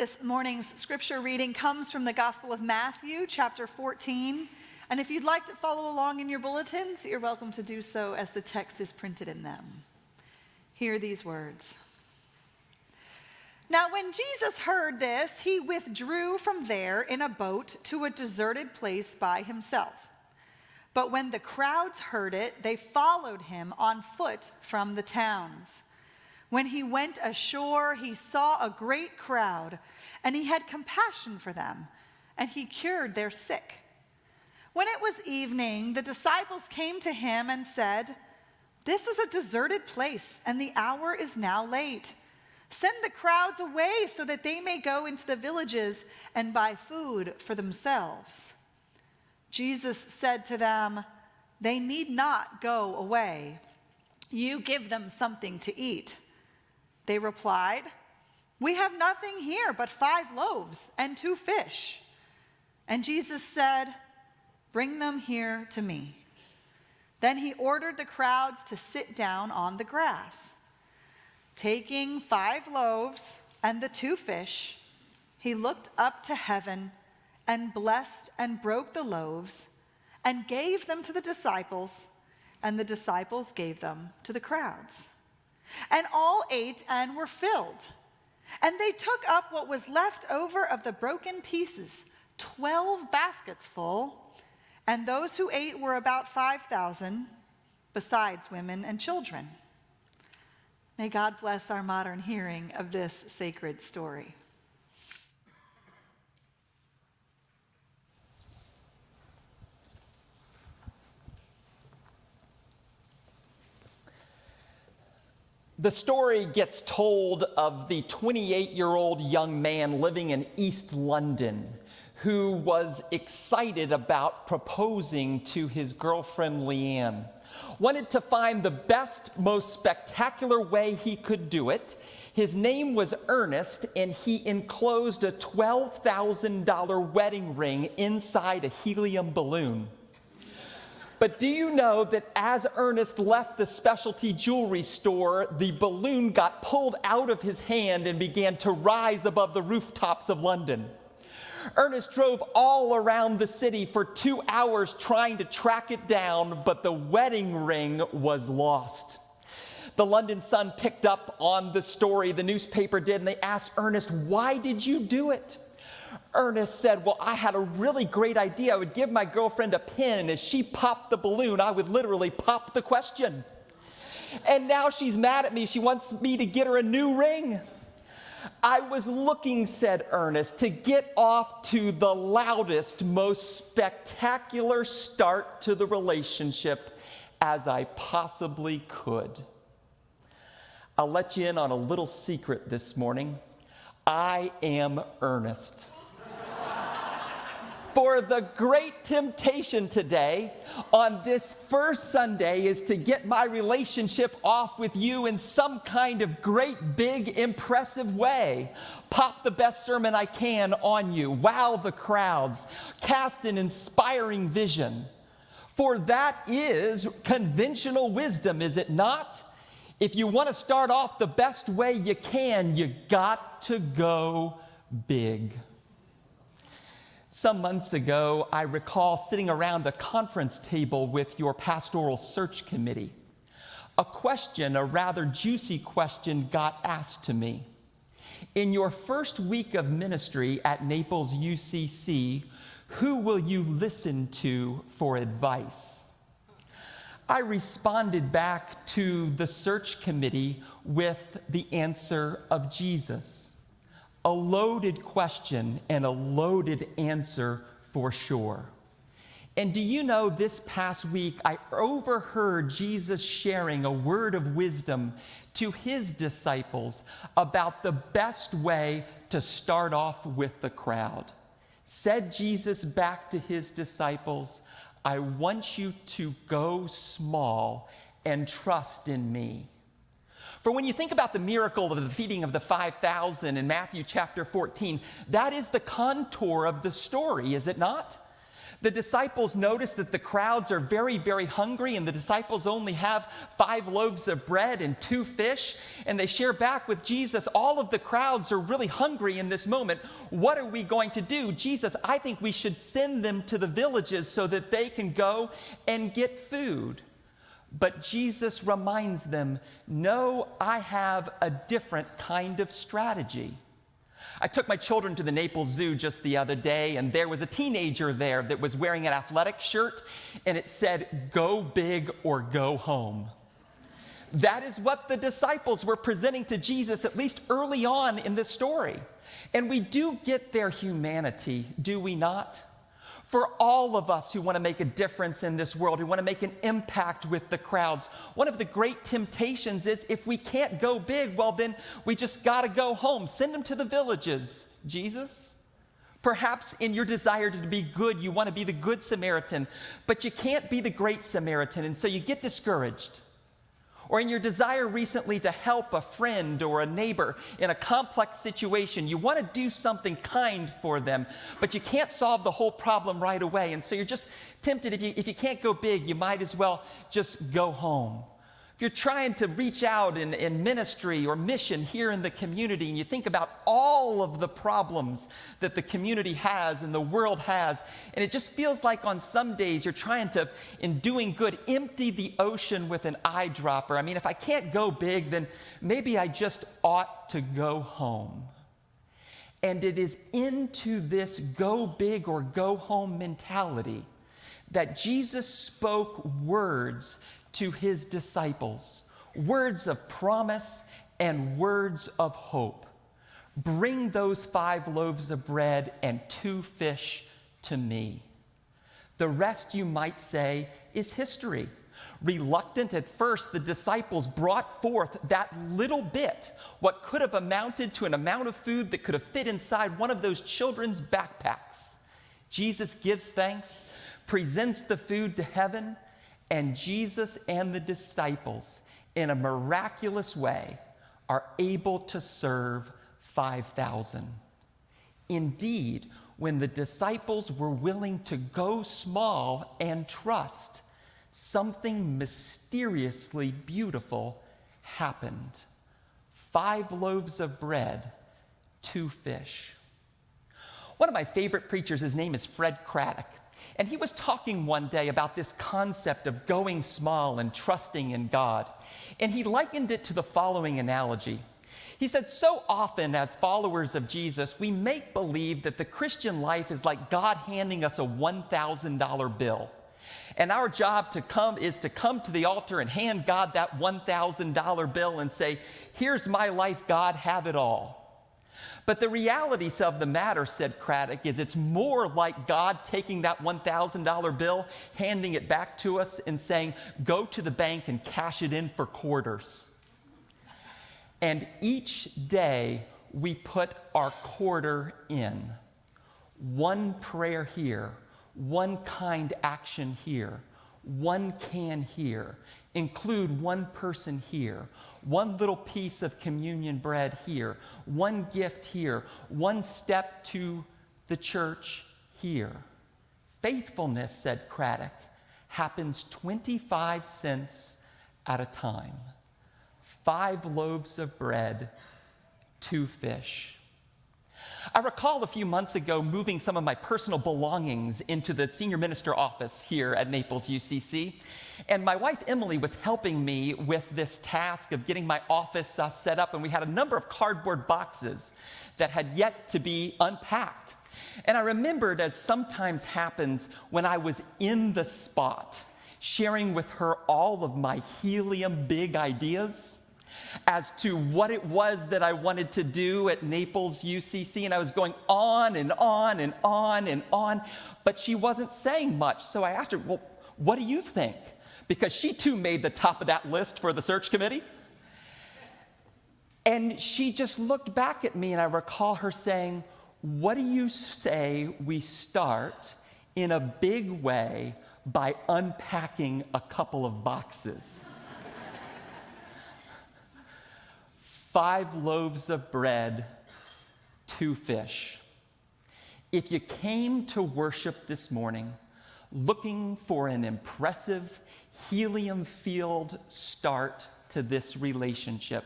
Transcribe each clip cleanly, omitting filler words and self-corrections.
This morning's scripture reading comes from the Gospel of Matthew, chapter 14. And if you'd like to follow along in your bulletins, you're welcome to do so as the text is printed in them. Hear these words. Now, when Jesus heard this, he withdrew from there in a boat to a deserted place by himself. But when the crowds heard it, they followed him on foot from the towns. When he went ashore, he saw a great crowd, and he had compassion for them, and he cured their sick. When it was evening, the disciples came to him and said, "This is a deserted place, and the hour is now late. Send the crowds away so that they may go into the villages and buy food for themselves." Jesus said to them, "They need not go away. You give them something to eat." They replied, "We have nothing here but 5 loaves and 2 fish." And Jesus said, "Bring them here to me." Then he ordered the crowds to sit down on the grass. Taking 5 loaves and the 2 fish, he looked up to heaven and blessed and broke the loaves and gave them to the disciples, and the disciples gave them to the crowds. And all ate and were filled. And they took up what was left over of the broken pieces, 12 baskets full, and those who ate were about 5,000, besides women and children. May God bless our modern hearing of this sacred story. The story gets told of the 28-year-old young man living in East London who was excited about proposing to his girlfriend Leanne. Wanted to find the best, most spectacular way he could do it. His name was Ernest, and he enclosed a $12,000 wedding ring inside a helium balloon. But do you know that as Ernest left the specialty jewelry store, the balloon got pulled out of his hand and began to rise above the rooftops of London? Ernest drove all around the city for 2 hours trying to track it down, but the wedding ring was lost. The London Sun picked up on the story, the newspaper did, and they asked Ernest, "Why did you do it?" Ernest said, "Well, I had a really great idea. I would give my girlfriend a pin, and as she popped the balloon, I would literally pop the question. And now she's mad at me. She wants me to get her a new ring. I was looking," said Ernest, "to get off to the loudest, most spectacular start to the relationship as I possibly could." I'll let you in on a little secret this morning. I am Ernest. For the great temptation today on this first Sunday is to get my relationship off with you in some kind of great, big, impressive way. Pop the best sermon I can on you. Wow the crowds. Cast an inspiring vision. For that is conventional wisdom, is it not? If you want to start off the best way you can, you got to go big. Some months ago, I recall sitting around a conference table with your pastoral search committee. A question, a rather juicy question, got asked to me. In your first week of ministry at Naples UCC, who will you listen to for advice? I responded back to the search committee with the answer of Jesus. A loaded question and a loaded answer for sure. And do you know, this past week, I overheard Jesus sharing a word of wisdom to his disciples about the best way to start off with the crowd. Said Jesus back to his disciples, "I want you to go small and trust in me." For when you think about the miracle of the feeding of the 5,000 in Matthew chapter 14, that is the contour of the story, is it not? The disciples notice that the crowds are very, very hungry, and the disciples only have 5 loaves of bread and 2 fish, and they share back with Jesus, all of the crowds are really hungry in this moment. What are we going to do? Jesus, I think we should send them to the villages so that they can go and get food. But Jesus reminds them, no, I have a different kind of strategy. I took my children to the Naples Zoo just the other day, and there was a teenager there that was wearing an athletic shirt, and it said, "Go big or go home." That is what the disciples were presenting to Jesus, at least early on in this story. And we do get their humanity, do we not? For all of us who want to make a difference in this world, who want to make an impact with the crowds, one of the great temptations is if we can't go big, well, then we just got to go home. Send them to the villages, Jesus. Perhaps in your desire to be good, you want to be the good Samaritan, but you can't be the great Samaritan, and so you get discouraged. Or in your desire recently to help a friend or a neighbor in a complex situation, you want to do something kind for them, but you can't solve the whole problem right away. And so you're just tempted, if you can't go big, you might as well just go home. If you're trying to reach out in ministry or mission here in the community, and you think about all of the problems that the community has and the world has, and it just feels like on some days you're trying to, in doing good, empty the ocean with an eyedropper. I mean, if I can't go big, then maybe I just ought to go home. And it is into this go big or go home mentality that Jesus spoke words to his disciples, words of promise and words of hope. Bring those 5 loaves of bread and 2 fish to me. The rest, you might say, is history. Reluctant at first, the disciples brought forth that little bit, what could have amounted to an amount of food that could have fit inside one of those children's backpacks. Jesus gives thanks, presents the food to heaven, and Jesus and the disciples, in a miraculous way, are able to serve 5,000. Indeed, when the disciples were willing to go small and trust, something mysteriously beautiful happened. 5 loaves of bread, 2 fish. One of my favorite preachers, his name is Fred Craddock. And he was talking one day about this concept of going small and trusting in God. And he likened it to the following analogy. He said, so often as followers of Jesus, we make believe that the Christian life is like God handing us a $1,000 bill. And our job is to come to the altar and hand God that $1,000 bill and say, here's my life, God, have it all. But the realities of the matter, said Craddock, is it's more like God taking that $1,000 bill, handing it back to us and saying, go to the bank and cash it in for quarters. And each day we put our quarter in. One prayer here, one kind action here, one can here, include one person here, one little piece of communion bread here, one gift here, one step to the church here. Faithfulness, said Craddock, happens 25 cents at a time. 5 loaves of bread, 2 fish. I recall a few months ago moving some of my personal belongings into the senior minister office here at Naples UCC. And my wife, Emily, was helping me with this task of getting my office set up. And we had a number of cardboard boxes that had yet to be unpacked. And I remembered, as sometimes happens, when I was in the spot, sharing with her all of my helium big ideas as to what it was that I wanted to do at Naples UCC. And I was going on and on and on and on, but she wasn't saying much. So I asked her, well, what do you think? Because she too made the top of that list for the search committee. And she just looked back at me, and I recall her saying, what do you say we start in a big way by unpacking a couple of boxes? 5 loaves of bread, 2 fish. If you came to worship this morning, looking for an impressive, helium-filled start to this relationship.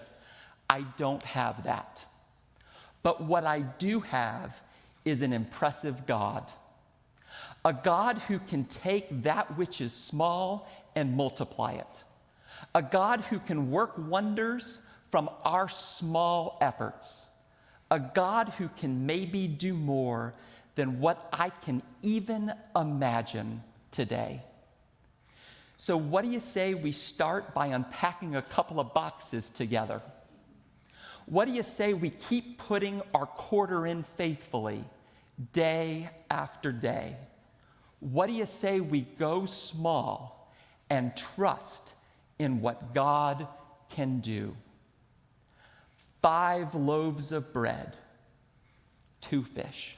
I don't have that. But what I do have is an impressive God. A God who can take that which is small and multiply it. A God who can work wonders from our small efforts. A God who can maybe do more than what I can even imagine today. So what do you say we start by unpacking a couple of boxes together? What do you say we keep putting our quarter in faithfully, day after day? What do you say we go small and trust in what God can do? 5 loaves of bread, 2 fish.